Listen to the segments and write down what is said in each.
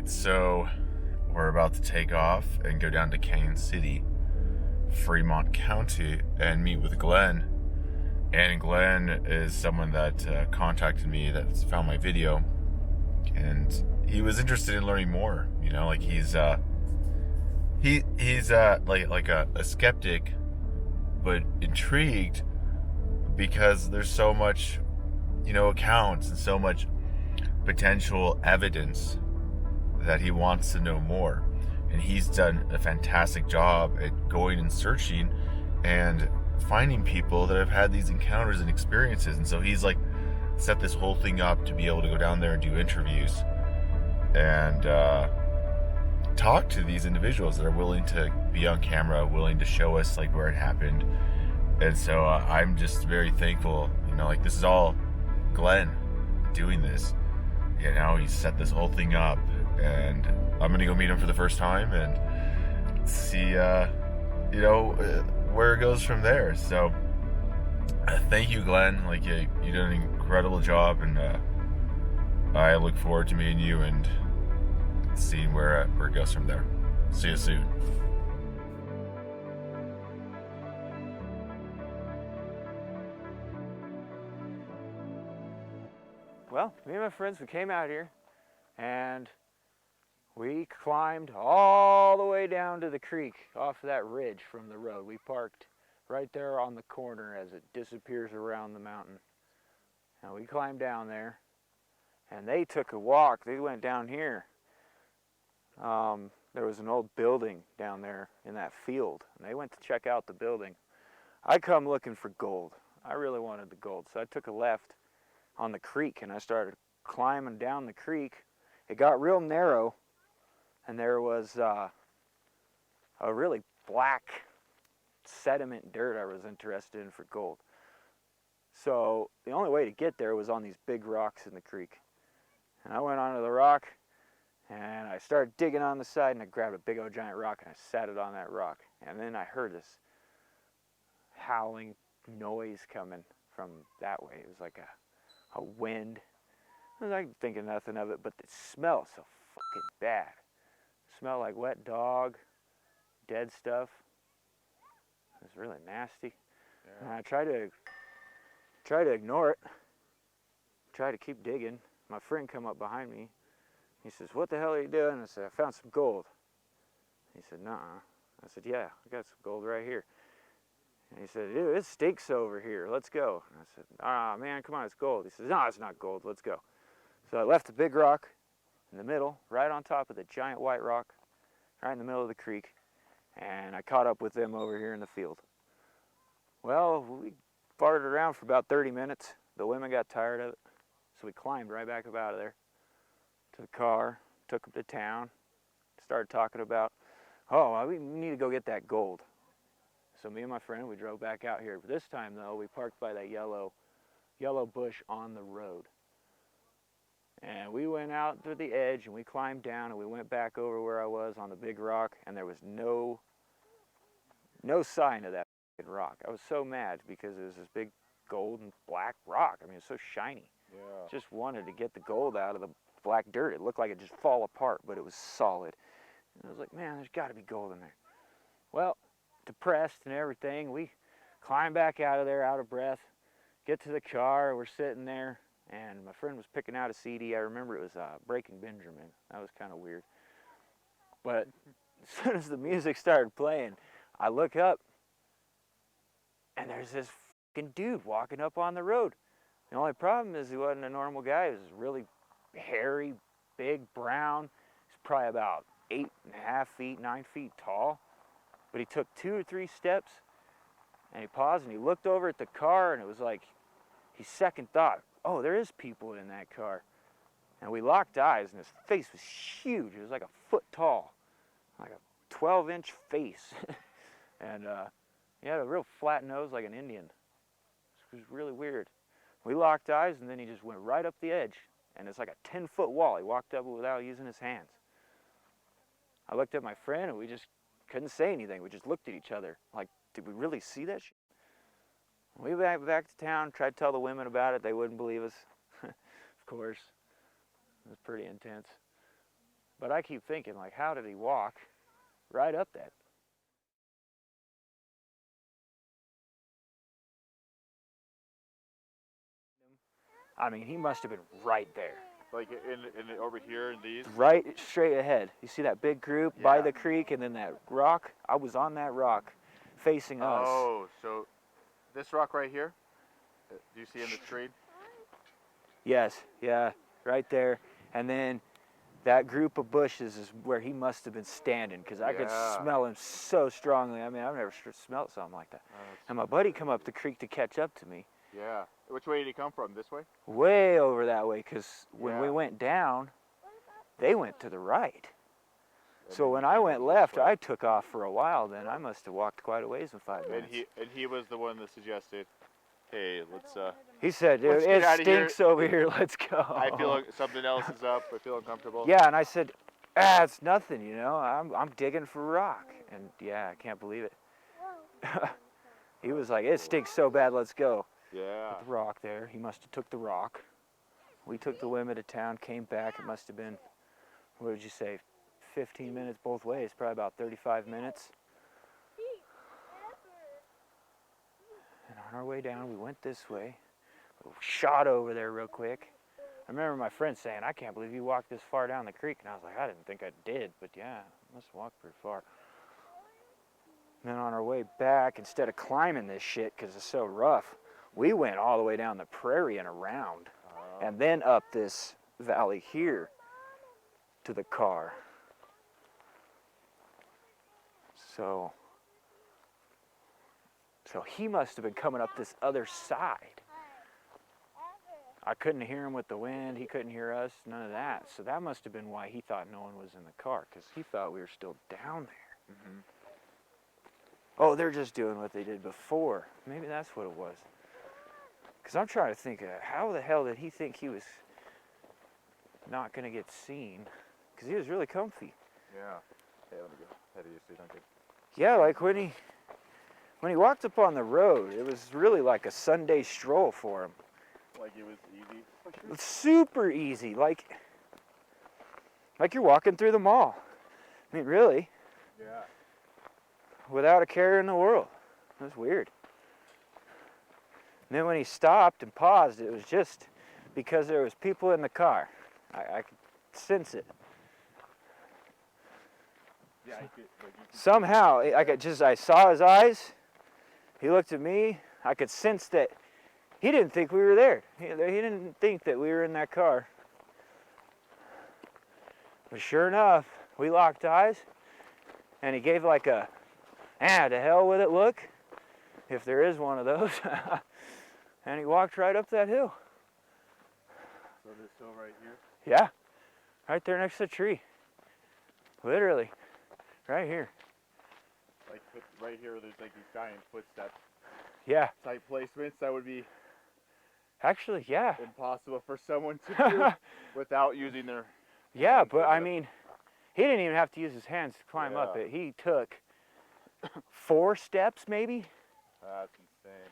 So we're about to take off and go down to Kansas City, Fremont County, and meet with Glenn. And Glenn is someone that contacted me, that found my video, and he was interested in learning more. You know, like he's like a skeptic, but intrigued because there's so much, accounts and so much potential evidence that he wants to know more. And he's done a fantastic job at going and searching and finding people that have had these encounters and experiences. And so he's like set this whole thing up to be able to go down there and do interviews and talk to these individuals that are willing to be on camera, willing to show us like where it happened. And so I'm just very thankful, like this is all Glenn doing this. He set this whole thing up, and I'm gonna go meet him for the first time and see where it goes from there. So thank you, Glenn. Like you did an incredible job, and I look forward to meeting you and seeing where it goes from there. See you soon. Well, me and my friends, we came out here and we climbed all the way down to the creek off of that ridge from the road. We parked right there on the corner as it disappears around the mountain. And we climbed down there, and they took a walk. They went down here. There was an old building down there in that field, and they went to check out the building. I come looking for gold. I really wanted the gold, so I took a left on the creek, and I started climbing down the creek. It got real narrow, and there was a really black sediment dirt I was interested in for gold. So the only way to get there was on these big rocks in the creek. And I went onto the rock, and I started digging on the side, and I grabbed a big old giant rock, and I sat it on that rock. And then I heard this howling noise coming from that way. It was like a wind. I was like thinking nothing of it, but it smelled so fucking bad. It smelled like wet dog, dead stuff. It was really nasty. Yeah. And I tried to ignore it. Tried to keep digging. My friend come up behind me. He says, "What the hell are you doing?" I said, "I found some gold." He said, "Nuh-uh." I said, "Yeah, I got some gold right here." And he said, "Dude, it stinks over here. Let's go." And I said, "Man, come on, it's gold." He says, "No, it's not gold. Let's go." So I left the big rock in the middle, right on top of the giant white rock, right in the middle of the creek, and I caught up with them over here in the field. Well, we farted around for about 30 minutes. The women got tired of it, so we climbed right back up out of there to the car, took them to town, started talking about, we need to go get that gold. So me and my friend, we drove back out here. But this time, though, we parked by that yellow bush on the road. And we went out to the edge, and we climbed down, and we went back over where I was on the big rock, and there was no sign of that rock. I was so mad because it was this big gold and black rock. I mean, it's so shiny. Yeah. Just wanted to get the gold out of the black dirt. It looked like it just fall apart, but it was solid. And I was like, man, there's got to be gold in there. Well, depressed and everything, we climb back out of there, out of breath, get to the car. We're sitting there, and my friend was picking out a CD. I remember it was Breaking Benjamin. That was kind of weird. But as soon as the music started playing, I look up, and there's this fucking dude walking up on the road. The only problem is he wasn't a normal guy. He was really hairy, big, brown. He's probably about 8.5 feet, 9 feet tall. But he took 2 or 3 steps, and he paused, and he looked over at the car, and it was like his second thought, oh, there is people in that car. And we locked eyes, and his face was huge. It was like a foot tall, like a 12-inch face. And he had a real flat nose like an Indian. It was really weird. We locked eyes, and then he just went right up the edge, and it's like a 10-foot wall. He walked up without using his hands. I looked at my friend, and we just couldn't say anything. We just looked at each other like, did we really see that shit? We went back to town, tried to tell the women about it. They wouldn't believe us. Of course. It was pretty intense. But I keep thinking, like, how did he walk right up that? I mean, he must have been right there. Like in over here in these? Right straight ahead. You see that big group by Yeah. the creek and then that rock? I was on that rock facing us. Oh, so this rock right here? Do you see in the tree? Yes, yeah, right there. And then that group of bushes is where he must have been standing because I could Yeah. smell him so strongly. I mean, I've never smelled something like that. And my buddy come up the creek to catch up to me. Yeah. Which way did he come from? This way? Way over that way because when we Yeah. went down, they went to the right. And So then when you I came went this left, way. I took off for a while. Then I must have walked quite a ways in 5 And minutes. he was the one that suggested, hey, let's He said, dude, let's it get outta here. stinks over here. Let's go. I feel like something else is up. I feel uncomfortable. Yeah, and I said, it's nothing, you know. I'm digging for rock. And yeah, I can't believe it. He was like, it stinks so bad, let's go. Yeah. Put the rock there. He must have took the rock. We took the women to town, came back. It must have been, what did you say, 15 minutes both ways, probably about 35 minutes. And on our way down, we went this way. We shot over there real quick. I remember my friend saying, I can't believe you walked this far down the creek. And I was like, I didn't think I did, but yeah, I must have walked pretty far. And then on our way back, instead of climbing this shit because it's so rough, we went all the way down the prairie and around. And then up this valley here to the car. So he must have been coming up this other side. I couldn't hear him with the wind. He couldn't hear us, none of that. So that must have been why he thought no one was in the car, because he thought we were still down there. Mm-hmm. Oh, they're just doing what they did before. Maybe that's what it was. Because I'm trying to think, how the hell did he think he was not going to get seen? Because he was really comfy. Yeah. Hey, let me go ahead of you so you don't get... Yeah, like when he walked up on the road, it was really like a Sunday stroll for him. Like it was easy? It's super easy, like you're walking through the mall. I mean, really, Yeah. without a care in the world. It was weird. And then when he stopped and paused, it was just because there was people in the car. I could sense it. Yeah, you could, Somehow, I saw his eyes. He looked at me. I could sense that he didn't think we were there. He didn't think that we were in that car. But sure enough, we locked eyes, and he gave like a, to hell with it look, if there is one of those. And he walked right up that hill. So this hill right here? Yeah, right there next to the tree. Literally, right here. Like right here, there's like these giant footstep Yeah, type placements that would be actually, yeah. impossible for someone to do without using their... Yeah, hands but like I that. mean, he didn't even have to use his hands to climb up Yeah. it. He took 4 steps, maybe. That's insane.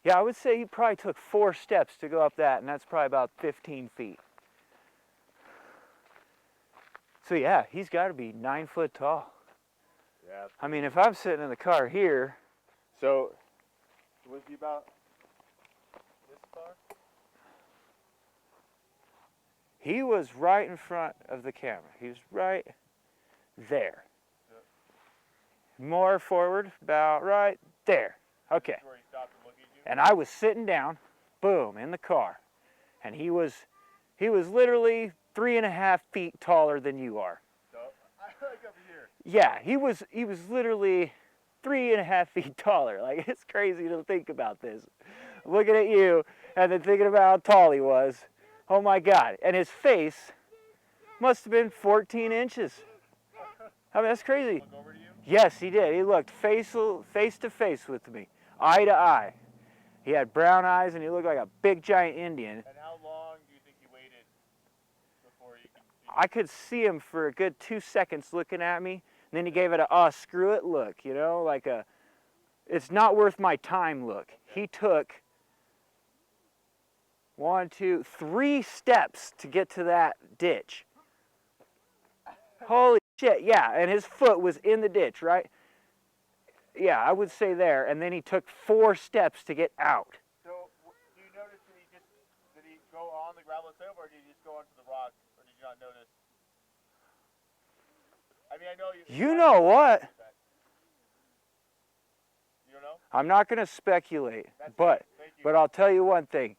Yeah, I would say he probably took 4 steps to go up that, and that's probably about 15 feet. So yeah, he's got to be 9 foot tall. Yeah. I mean, if I'm sitting in the car here, So, was he about this far? he was right in front of the camera. He was right there. Yep. More forward, about right there. Okay. Where he stopped and looked at you? And I was sitting down, boom, in the car. And he was literally 3.5 feet taller than you are. So, I like over here. Yeah, he was literally 3.5 feet taller. Like, it's crazy to think about this. Looking at you and then thinking about how tall he was. Oh my God. And his face must have been 14 inches. I mean, that's crazy. Look over to you? Yes, he did. He looked face to face with me, eye to eye. He had brown eyes and he looked like a big giant Indian. And how long do you think he waited before you could see? I could see him for a good 2 seconds looking at me. And then he gave it a, screw it look, you know, like a, it's not worth my time look. He took 1, 2, 3 steps to get to that ditch. Holy shit, yeah, and his foot was in the ditch, right? Yeah, I would say there, and then he took 4 steps to get out. So, do you notice did he go on the gravel itself, or did he just go onto the rock, or did you not notice? I mean, I know you. You know what? You don't know? I'm not going to speculate, but I'll tell you one thing.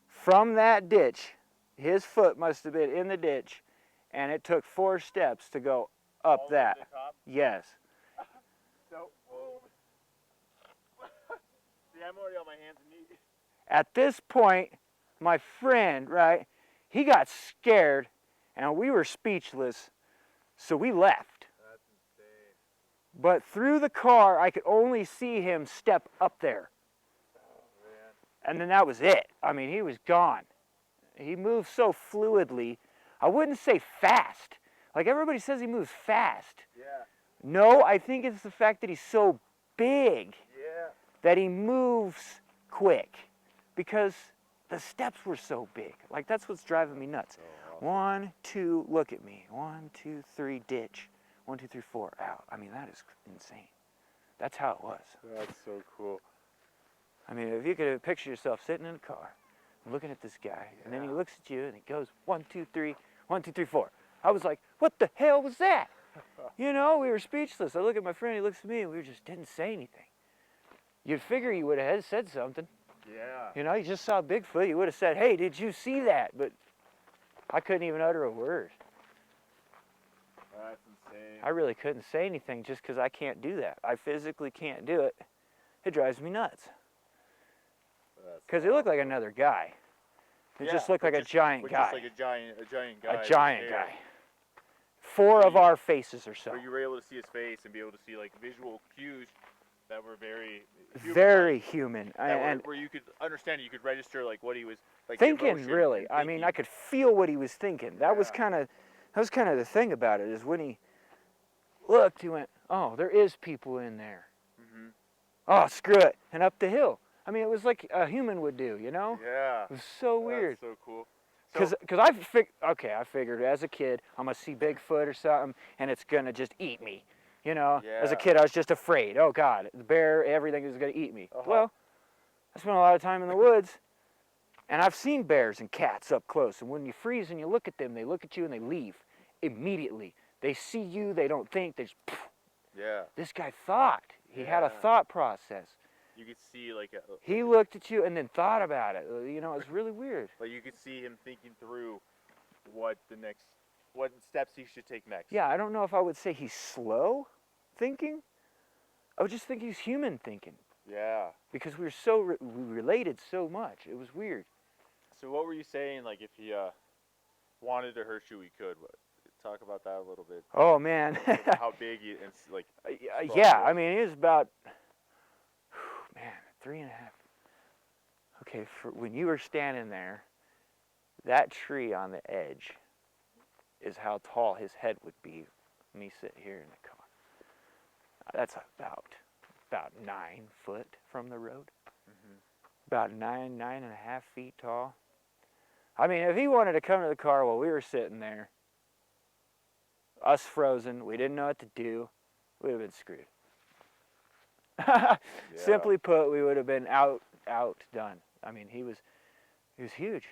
From that ditch, his foot must have been in the ditch, and it took 4 steps to go up that. To the top? Yes. So, see, I'm already on my hands and knees. At this point, my friend, right, he got scared, and we were speechless, so we left. That's insane. But through the car, I could only see him step up there. Oh, man. And then that was it. I mean, he was gone. He moved so fluidly. I wouldn't say fast. Like everybody says he moves fast. Yeah. No, I think it's the fact that he's so big that he moves quick. Because the steps were so big. Like that's what's driving me nuts. Oh, awesome. 1, 2, look at me. 1, 2, 3, ditch. 1, 2, 3, 4, out. I mean, that is insane. That's how it was. That's so cool. I mean, if you could picture yourself sitting in a car, looking at this guy, and then he looks at you and he goes 1, 2, 3, 1, 2, 3, 4. I was like, what the hell was that? You know, we were speechless. I look at my friend, he looks at me, and we just didn't say anything. You'd figure you would have said something. Yeah. You know, you just saw Bigfoot, you would have said, hey, did you see that? But I couldn't even utter a word. That's insane. I really couldn't say anything just because I can't do that. I physically can't do it. It drives me nuts. Because he looked like another guy. He just looked like a giant guy. Just like a giant guy. A giant guy. 4 of our faces or so. Where you were able to see his face and be able to see like visual cues that were very human. Very human. And where you could understand, you could register like what he was like thinking. emotion Really, and I mean, I could feel what he was thinking. That was Yeah. kind of the thing about it. Is when he looked, he went, "Oh, there is people in there." Mm-hmm. Oh, screw it, and up the hill. I mean, it was like a human would do, you know? Yeah. It was so weird. That's so cool. Because I figured as a kid, I'm going to see Bigfoot or something, and it's going to just eat me. You know, as a Yeah. kid, I was just afraid. Oh, God, the bear, everything is going to eat me. Well, I spent a lot of time in the woods, and I've seen bears and cats up close. And when you freeze and you look at them, they look at you and they leave immediately. They see you, they don't think, they just, Yeah. this guy thought. He had a Yeah. thought process. You could see like He looked at you and then thought about it. You know, it was really weird. like you could see him thinking through what steps he should take next. Yeah, I don't know if I would say he's slow thinking. I would just think he's human thinking. Yeah. Because we were so we related so much. It was weird. So what were you saying? Like if he wanted to hurt you, he could. Talk about that a little bit. Oh man. How big he and like. Yeah, I mean, he was about, man, 3.5. Okay, when you were standing there, that tree on the edge is how tall his head would be. Me sit here in the car. That's about 9 foot from the road. Mm-hmm. About 9.5 feet tall. I mean, if he wanted to come to the car while we were sitting there, us frozen, we didn't know what to do, we would have been screwed. Simply put, we would have been outdone. I mean, he was huge.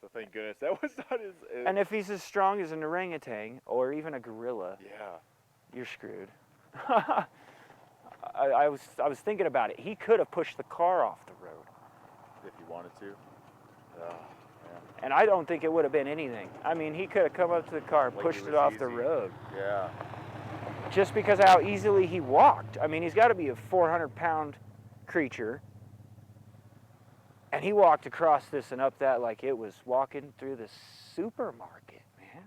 So thank goodness that was not his. And if he's as strong as an orangutan or even a gorilla, Yeah. you're screwed. I was thinking about it. He could have pushed the car off the road. If he wanted to. Oh, yeah. And I don't think it would have been anything. I mean, he could have come up to the car and Like pushed it it was off the easy. road. Yeah. Just because of how easily he walked. I mean, he's got to be a 400-pound creature. And he walked across this and up that like it was walking through the supermarket, man.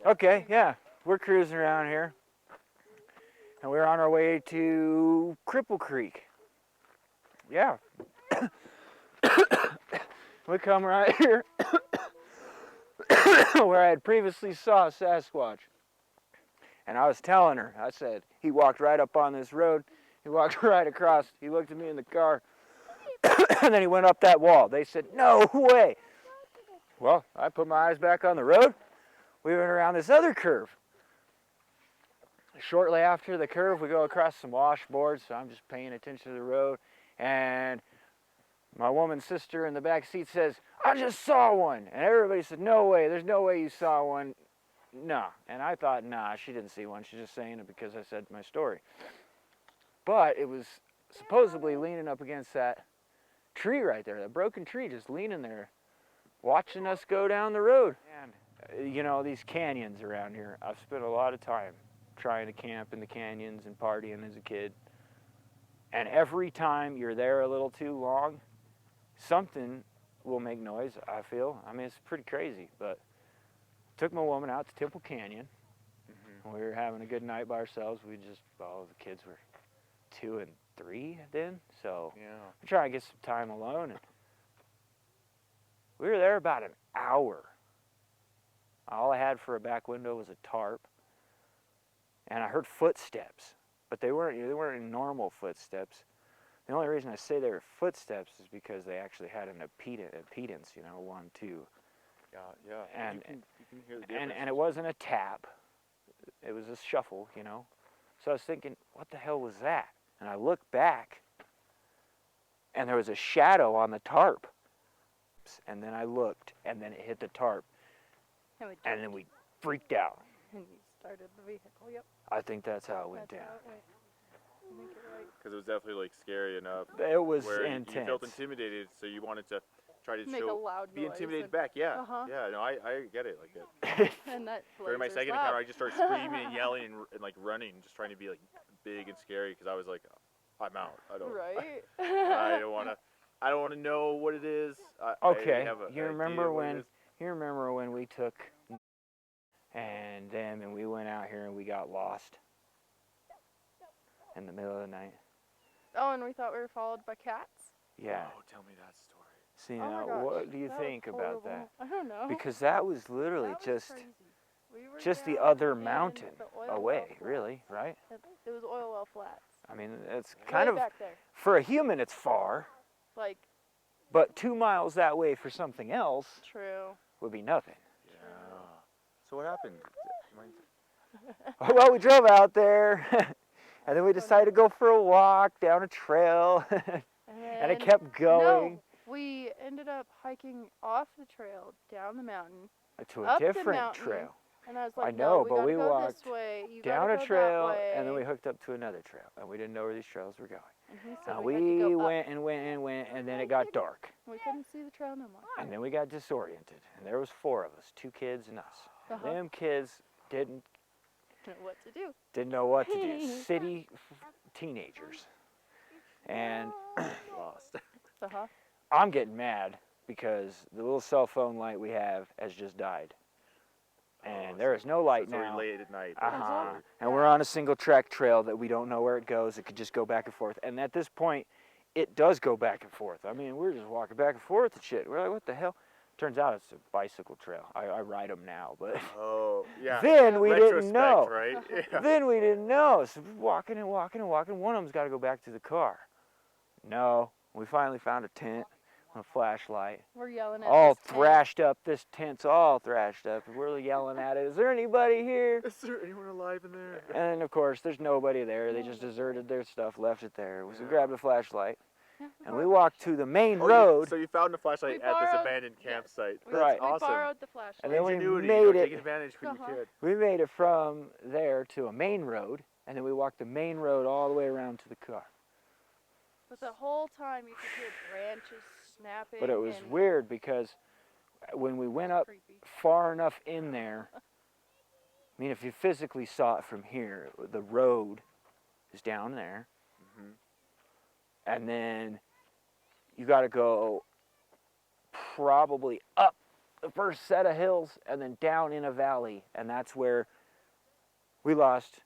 Okay, yeah, we're cruising around here. And we're on our way to Cripple Creek. Yeah. We come right here where I had previously saw Sasquatch. And I was telling her, I said, he walked right up on this road. He walked right across. He looked at me in the car. And then he went up that wall. They said, no way. Well, I put my eyes back on the road. We went around this other curve. Shortly after the curve, we go across some washboards, so I'm just paying attention to the road. And my woman's sister in the back seat says, I just saw one. And everybody said, no way, there's no way you saw one. No. And I thought, nah, she didn't see one. She's just saying it because I said my story. But it was supposedly leaning up against that tree right there, that broken tree, just leaning there, watching us go down the road. And, you know, these canyons around here, I've spent a lot of time trying to camp in the canyons and partying as a kid. And every time you're there a little too long, something will make noise, I feel. I mean, it's pretty crazy, but took my woman out to Temple Canyon. We were having a good night by ourselves. We just, well, the kids were 2 and 3 then, so we're trying to get some time alone. And we were there about an hour. All I had for a back window was a tarp, and I heard footsteps, but they weren't normal footsteps. The only reason I say they were footsteps is because they actually had an impedance, you know, 1, 2. Yeah. And you can hear the difference. and it wasn't a tap. It was a shuffle, you know. So I was thinking, what the hell was that? And I looked back, and there was a shadow on the tarp. And then I looked, and then it hit the tarp. And then we freaked out. And you started the vehicle, yep. I think that's how it went That's down. how it went. I think you're right. Because it was definitely like scary enough. It was where intense. You felt intimidated, so you wanted to try to Make a loud be noise intimidated and- back. Yeah, Uh-huh. yeah. No, I get it. Like that. And that During my blazer's second loud. encounter, I just started screaming and yelling and like running, just trying to be like big and scary because I was like, I'm out. I don't. Right? I don't want to. I don't want to know what it is. Okay, I have a you idea remember what it when? is. You remember when we took and them and we went out here and we got lost in the middle of the night? Oh, and we thought we were followed by cats? Yeah. Oh, tell me that story. See, Oh my now, gosh, what do you that was think about that? horrible. I don't know. Because that was literally That was just crazy. We were just the down other in mountain the oil well away, flats. really, right? It was oil well flats. I mean, it's kind Way of, back there. for a human, it's far, Like, but 2 miles that way for something else true. would be nothing. Yeah. So what happened? Well, we drove out there, and then we decided to go for a walk down a trail, and it kept going No, we ended up hiking off the trail, down the mountain, to a up the different mountain, trail. and I was I like, know, no, but gotta we go walked this way. You Down gotta a go trail, that way. and then we hooked up to another trail, and we didn't know where these trails were going. And he said Now we had to we go up. went and went and went, and then it got dark, We couldn't see the trail no more. and then we got disoriented, and there was 4 of us, 2 kids and us. And Uh-huh. them kids didn't What to do? know what to do. City teenagers, and Lost. Uh-huh. I'm getting mad because the little cell phone light we have has just died, and there is no light It's already now. late at night. Uh-huh. And we're on a single track trail that we don't know where it goes. It could just go back and forth. And at this point, it does go back and forth. I mean, we're just walking back and forth and shit. We're like, what the hell? Turns out it's a bicycle trail. I ride them now, but Oh, yeah. then we didn't Retrospect, know. right? Yeah. Then we didn't know. So we're walking and walking and walking. One of them's got to go back to the car. No. We finally found a tent and a flashlight. We're yelling at All this tent. thrashed up. This tent's all thrashed up. And we're yelling at it. Is there anybody here? Is there anyone alive in there? And of course, there's nobody there. They just deserted their stuff, left it there. So we grabbed a flashlight, Yeah, and we walked to the main Oh, road. So you found the flashlight We at this borrowed- abandoned campsite. We, Right. That's we awesome. borrowed the flashlight. And then we Ingenuity, made you know, it- taking advantage when Uh-huh. you could. We made it from there to a main road, and then we walked the main road all the way around to the car. But the whole time you could hear branches snapping. But it was and weird because when we went up creepy. far enough in there, I mean, if you physically saw it from here, the road is down there, Mhm. and then you got to go probably up the first set of hills and then down in a valley, and that's where we lost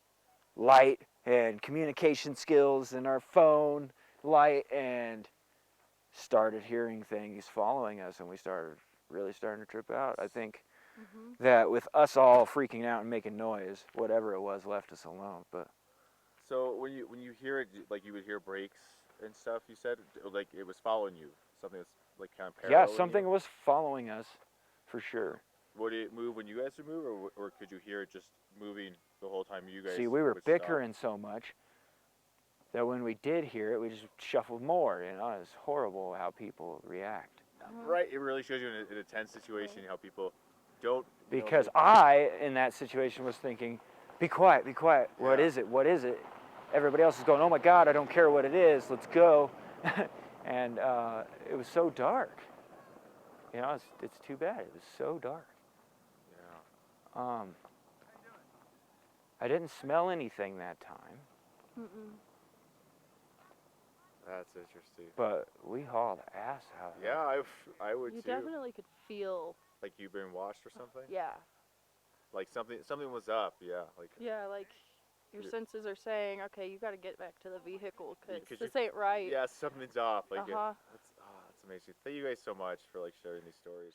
light and communication skills and our phone light, and started hearing things following us, and we started really starting to trip out. I think that with us all freaking out and making noise, whatever it was left us alone. But So when you hear it, like you would hear brakes and stuff, you said like it was following you, something that's like kind of yeah, parallel. something was following us for sure. Would it move when you guys would move, or could you hear it just moving the whole time you guys? See, we were would bickering so much that when we did hear it, we just shuffled more. You know, it's horrible how people react. Stop? Right, it really shows you in a tense situation how people don't. Because I, in that situation, was thinking, be quiet, be quiet. What Yeah. is it? What is it? Everybody else is going, oh my God, I don't care what it is. Let's go. And it was so dark. You know, it's too bad. It was so dark. Yeah. I didn't smell anything that time, That's interesting. but we hauled ass out of it. Yeah, I would You too. definitely could feel. Like you've been washed or something. Yeah. Like something was up. Yeah. Like. Yeah, like your senses are saying, okay, you got to get back to the vehicle because Could this ain't right. Yeah, something's off. Like Uh-huh. that's amazing. Thank you guys so much for like sharing these stories.